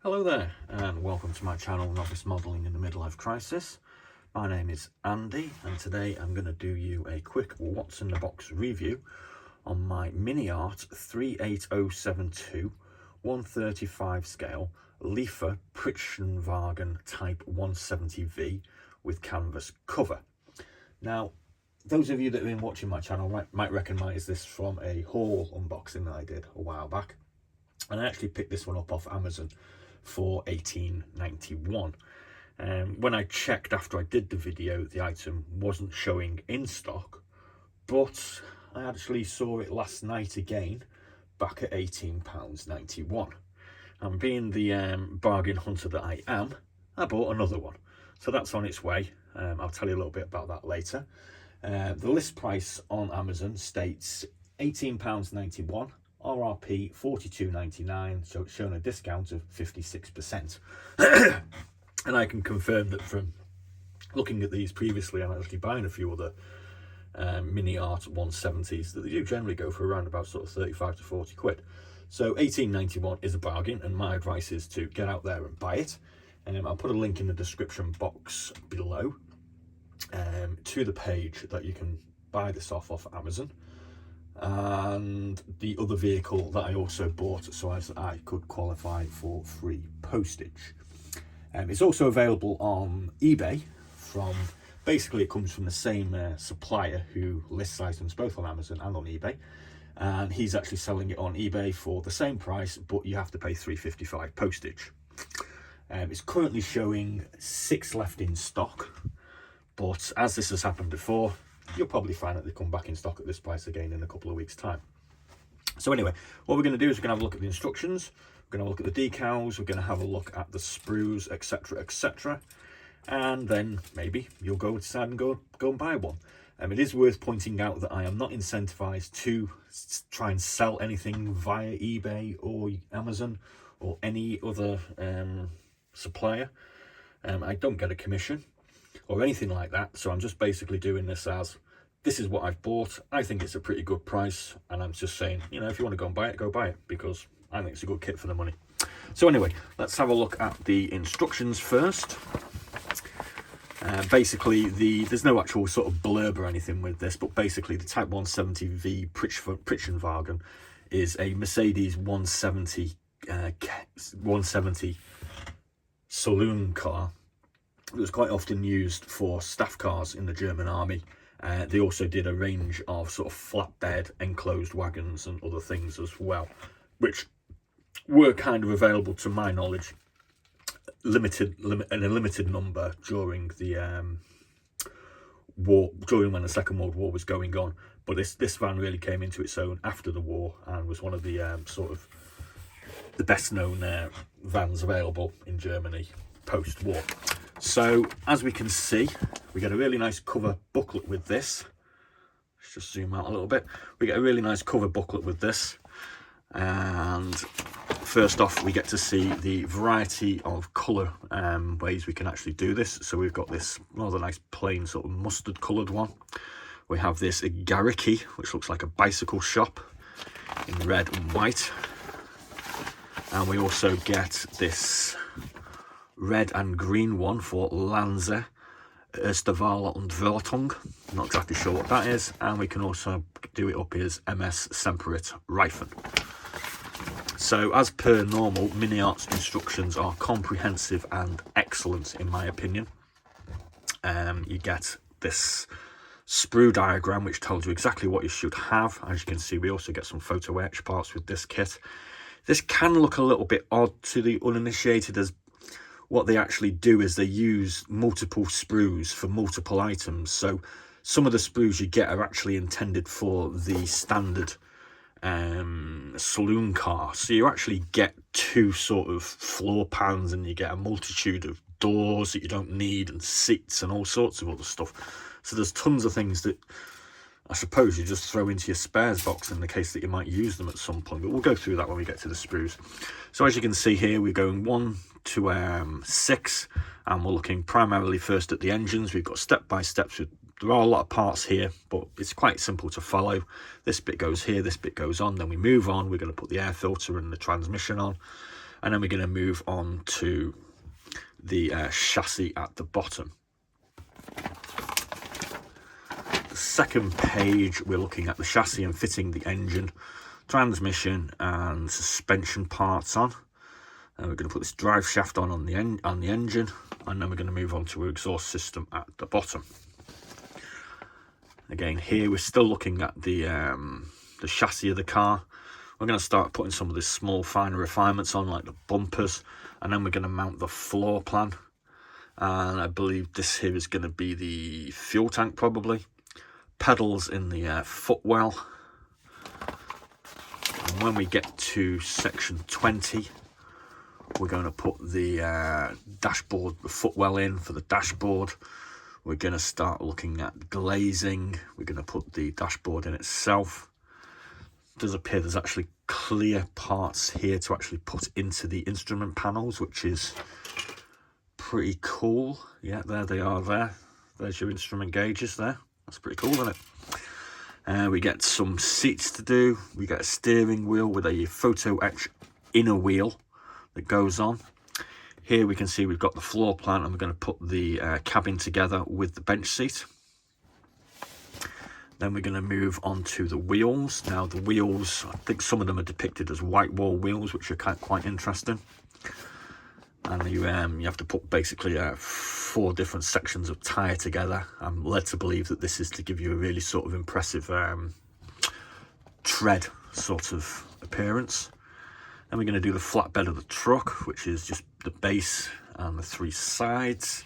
Hello there and welcome to my channel Novice Modelling in the Midlife Crisis. My name is Andy and today I'm going to do you a quick what's in the box review on my Miniart 38072 135 scale Leifer Pritschenwagen Type 170V with canvas cover. Now, those of you that have been watching my channel might recognise this from a haul unboxing that I did a while back, and I actually picked this one up off Amazon for $18.91. When I checked after I did the video, the item wasn't showing in stock, but I actually saw it last night again back at £18.91, and being the bargain hunter that I am, I bought another one, so that's on its way. I'll tell you a little bit about that later. The list price on Amazon states £18.91, RRP $42.99, so it's shown a discount of 56%. And I can confirm that from looking at these previously, I'm actually buying a few other Miniart 170s that they do generally go for around about sort of 35 to 40 quid. So £18.91 is a bargain, and my advice is to get out there and buy it. I'll put a link in the description box below to the page that you can buy this off Amazon, and the other vehicle that I also bought so as I could qualify for free postage. It's also available on eBay from, basically it comes from the same supplier who lists items both on Amazon and on eBay, and he's actually selling it on eBay for the same price, but you have to pay $3.55 postage. It's currently showing 6 left in stock, but as this has happened before, you'll probably find that they come back in stock at this price again in a couple of weeks' time. So anyway, what we're going to do is we're going to have a look at the instructions, we're going to look at the decals, we're going to have a look at the sprues, etc, etc, and then maybe you'll go decide and go and buy one. It is worth pointing out that I am not incentivized to try and sell anything via eBay or Amazon or any other supplier. I don't get a commission or anything like that, so I'm just basically doing this as, this is what I've bought, I think it's a pretty good price, and I'm just saying, you know, if you want to go and buy it, go buy it, because I think it's a good kit for the money. So anyway, let's have a look at the instructions first. Basically, there's no actual sort of blurb or anything with this, but basically the Type 170V Pritschenwagen is a Mercedes 170 saloon car. It was quite often used for staff cars in the German army. They also did a range of sort of flatbed enclosed wagons and other things as well, which were kind of available, to my knowledge, in a limited number during the war, during when the Second World War was going on. But this van really came into its own after the war and was one of the sort of the best known vans available in Germany post-war. So as we can see, we get a really nice cover booklet with this. Let's just zoom out a little bit. We get a really nice cover booklet with this, and first off we get to see the variety of colour ways we can actually do this. So we've got this rather nice plain sort of mustard coloured one. We have this Gariki, which looks like a bicycle shop, in red and white, and we also get this red and green one for Lanze, Erste und Wertung. Not exactly sure what that is. And we can also do it up as MS Semperit Reifen. So as per normal, Miniart's instructions are comprehensive and excellent in my opinion. You get this sprue diagram which tells you exactly what you should have. As you can see, we also get some photo etch parts with this kit. This can look a little bit odd to the uninitiated, as what they actually do is they use multiple sprues for multiple items. So some of the sprues you get are actually intended for the standard saloon car. So you actually get 2 sort of floor pans, and you get a multitude of doors that you don't need, and seats and all sorts of other stuff. So there's tons of things that I suppose you just throw into your spares box in the case that you might use them at some point, but we'll go through that when we get to the sprues. So as you can see here, we're going 1 to 6, and we're looking primarily first at the engines. We've got step-by-steps. There are a lot of parts here, but it's quite simple to follow. This bit goes here, this bit goes on, then we move on. We're going to put the air filter and the transmission on, And then we're going to move on to the chassis at the bottom. The second page, we're looking at the chassis and fitting the engine, transmission and suspension parts on. And we're going to put this drive shaft on the engine, and then we're going to move on to our exhaust system at the bottom. Again, here we're still looking at the chassis of the car. We're going to start putting some of the small finer refinements on, like the bumpers, and then we're going to mount the floor plan. And I believe this here is going to be the fuel tank, probably. Pedals in the footwell. And when we get to section 20, we're going to put the dashboard, the footwell in for the dashboard. We're going to start looking at glazing. We're going to put the dashboard in itself. It does appear there's actually clear parts here to actually put into the instrument panels, which is pretty cool. Yeah, there they are there. There's your instrument gauges there. That's pretty cool, isn't it? We get some seats to do. We get a steering wheel with a photo etch inner wheel that goes on. Here we can see we've got the floor plan, and we're going to put the cabin together with the bench seat. Then we're going to move on to the wheels. Now the wheels, I think some of them are depicted as white wall wheels, which are quite interesting. And you have to put basically 4 different sections of tyre together. I'm led to believe that this is to give you a really sort of impressive tread sort of appearance. Then we're going to do the flatbed of the truck, which is just the base and the 3 sides.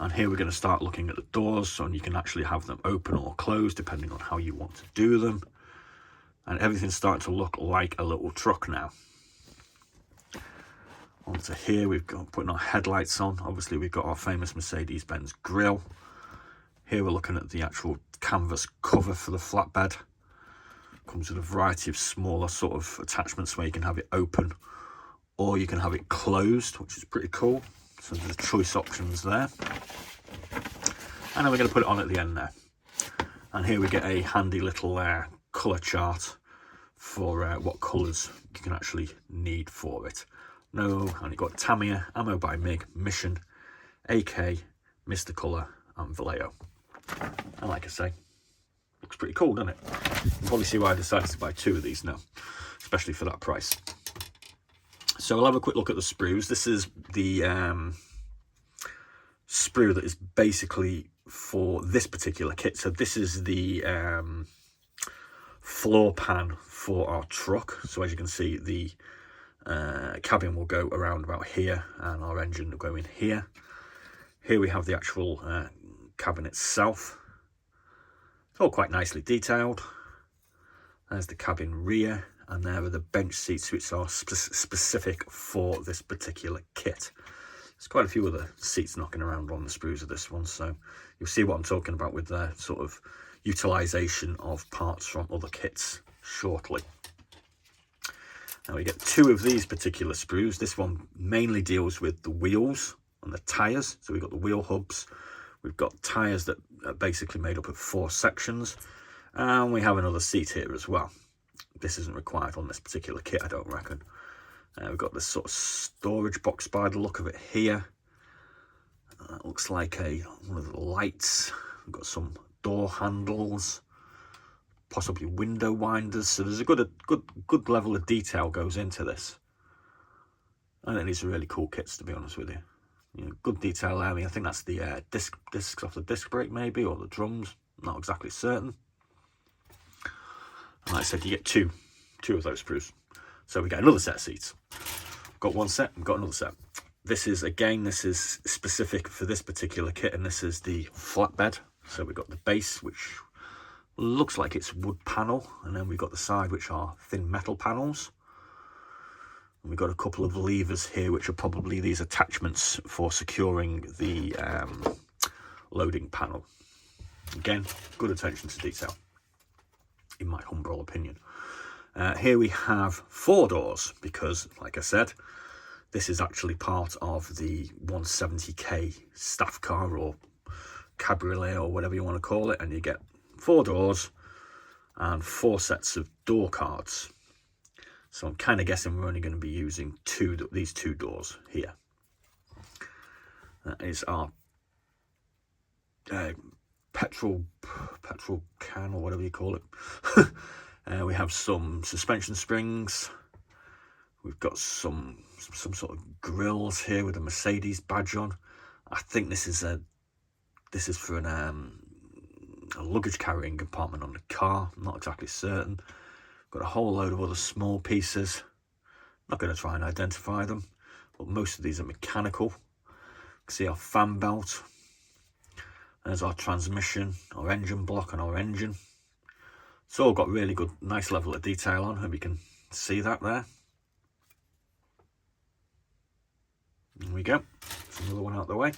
And here we're going to start looking at the doors, so you can actually have them open or closed depending on how you want to do them. And everything's starting to look like a little truck now. Onto here, we've got putting our headlights on. Obviously, we've got our famous Mercedes-Benz grille. Here we're looking at the actual canvas cover for the flatbed. Comes with a variety of smaller sort of attachments where you can have it open or you can have it closed, which is pretty cool. So there's choice options there. And then we're going to put it on at the end there. And here we get a handy little colour chart for what colours you can actually need for it. No, and you've got Tamiya, Ammo by MiG, Mission, AK, Mr. Colour and Vallejo. And like I say, looks pretty cool, doesn't it? You can probably see why I decided to buy 2 of these now, especially for that price. So we'll have a quick look at the sprues. This is the sprue that is basically for this particular kit. So this is the floor pan for our truck. So as you can see, the cabin will go around about here and our engine will go in here. Here we have the actual cabin itself. It's all quite nicely detailed. There's the cabin rear, and there are the bench seats, which are specific for this particular kit. There's quite a few other seats knocking around on the sprues of this one, so you'll see what I'm talking about with the sort of utilisation of parts from other kits shortly. Now we get 2 of these particular sprues. This one mainly deals with the wheels and the tyres. So we've got the wheel hubs. We've got tyres that are basically made up of 4 sections. And we have another seat here as well. This isn't required on this particular kit, I don't reckon. We've got this sort of storage box by the look of it here. That looks like one of the lights. We've got some door handles, possibly window winders. So there's a good level of detail goes into this. I think these are really cool kits, to be honest with you. You know, good detail there. I mean, I think that's the discs off the disc brake maybe, or the drums. Not exactly certain. And like I said, you get two of those sprues. So we get another set of seats. We've got one set, we've got another set. This is specific for this particular kit, and this is the flatbed. So we've got the base, which looks like it's wood panel, and then we've got the side, which are thin metal panels. And we've got a couple of levers here, which are probably these attachments for securing the loading panel. Again, good attention to detail, in my humble opinion. Here we have 4 doors because, like I said, this is actually part of the 170k staff car or cabriolet or whatever you want to call it, and you get 4 doors and 4 sets of door cards. So I'm kind of guessing we're only going to be using these two doors here. That is our petrol can, or whatever you call it. We have some suspension springs. We've got some sort of grills here with a Mercedes badge on. I think this is for a luggage carrying compartment on the car. I'm not exactly certain. Got a whole load of other small pieces. Not going to try and identify them, but most of these are mechanical. You can see our fan belt. There's our transmission, our engine block, and our engine. It's all got really good, nice level of detail on. Hope you can see that there. There we go. That's another one out of the way.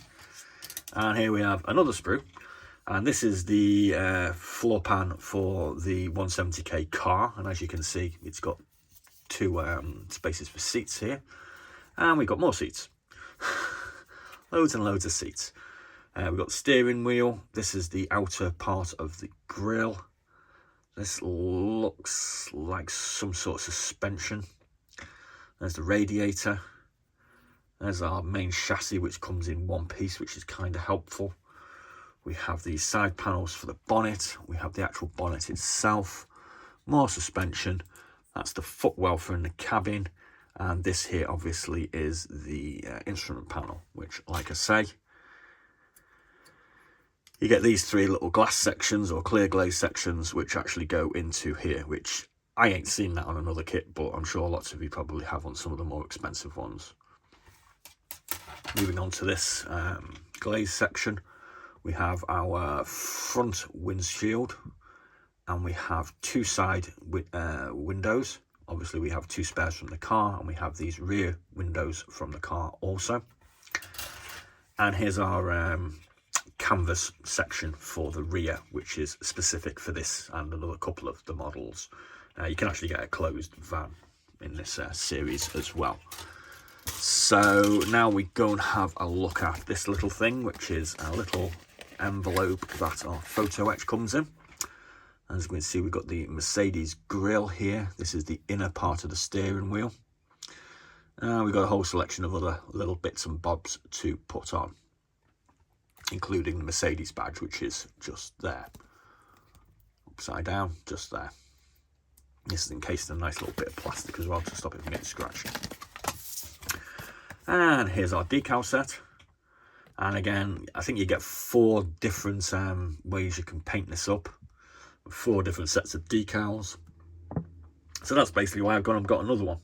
And here we have another sprue. And this is the floor pan for the 170k car. And as you can see, it's got two spaces for seats here. And we've got more seats. Loads and loads of seats. We've got the steering wheel. This is the outer part of the grille. This looks like some sort of suspension. There's the radiator. There's our main chassis, which comes in one piece, which is kind of helpful. We have these side panels for the bonnet. We have the actual bonnet itself. More suspension. That's the footwell for in the cabin. And this here, obviously, is the instrument panel, which, like I say, you get these three little glass sections or clear glaze sections, which actually go into here, which I ain't seen that on another kit, but I'm sure lots of you probably have on some of the more expensive ones. Moving on to this glaze section, we have our front windshield, and we have two side windows. Obviously, we have two spares from the car, and we have these rear windows from the car also. And here's our canvas section for the rear, which is specific for this and another couple of the models. You can actually get a closed van in this series as well. So now we go and have a look at this little thing, which is a little envelope that our photo etch comes in. As we can see, we've got the Mercedes grille here. This is the inner part of the steering wheel. We've got a whole selection of other little bits and bobs to put on, including the Mercedes badge, which is just there. Upside down, just there. This is encased in a nice little bit of plastic as well to stop it from getting scratched. And here's our decal set. And again, I think you get 4 different ways you can paint this up. 4 different sets of decals. So that's basically why I've got another one.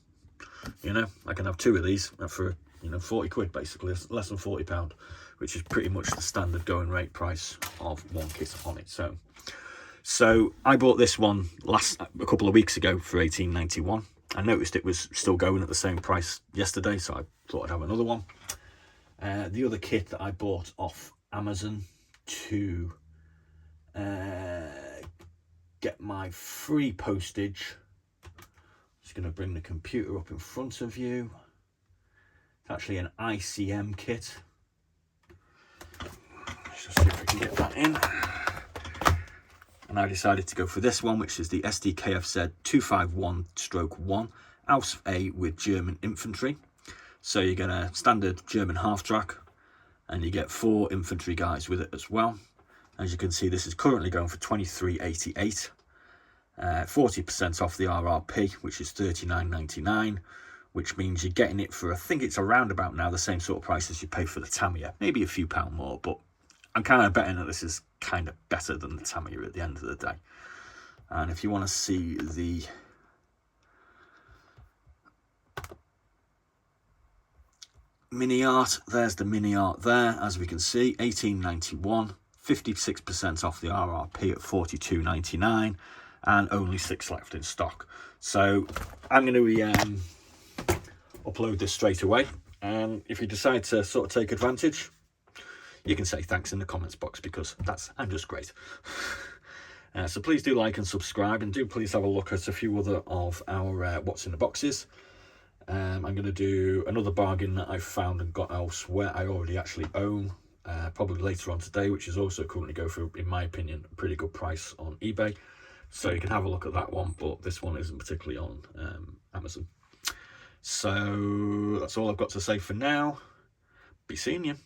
You know, I can have 2 of these for, 40 quid basically, less than £40, which is pretty much the standard going rate price of one kit on its own. So I bought this one a couple of weeks ago for £18.91. I noticed it was still going at the same price yesterday, so I thought I'd have another one. The other kit that I bought off Amazon to get my free postage. Just going to bring the computer up in front of you. It's actually an ICM kit. Let's just see if we can get that in. And I decided to go for this one, which is the SDKFZ 251/1 Aus A with German infantry. So you get a standard German half-track, and you get 4 infantry guys with it as well. As you can see, this is currently going for £23.88. 40% off the RRP, which is £39.99, which means you're getting it for, I think it's around about now the same sort of price as you pay for the Tamiya. Maybe a few pound more, but I'm kind of betting that this is kind of better than the Tamiya at the end of the day. And if you want to see the Miniart, there's the Miniart there. As we can see, £18.91, 56% off the RRP at £42.99, and only 6 left in stock. So I'm going to upload this straight away, and if you decide to sort of take advantage, you can say thanks in the comments box, because I'm just great. So please do like and subscribe, and do please have a look at a few other of our what's in the boxes. I'm going to do another bargain that I found and got elsewhere. I already actually own, probably later on today, which is also currently go for, in my opinion, a pretty good price on eBay. So you can have a look at that one, but this one isn't particularly on Amazon. So that's all I've got to say for now. Be seeing you.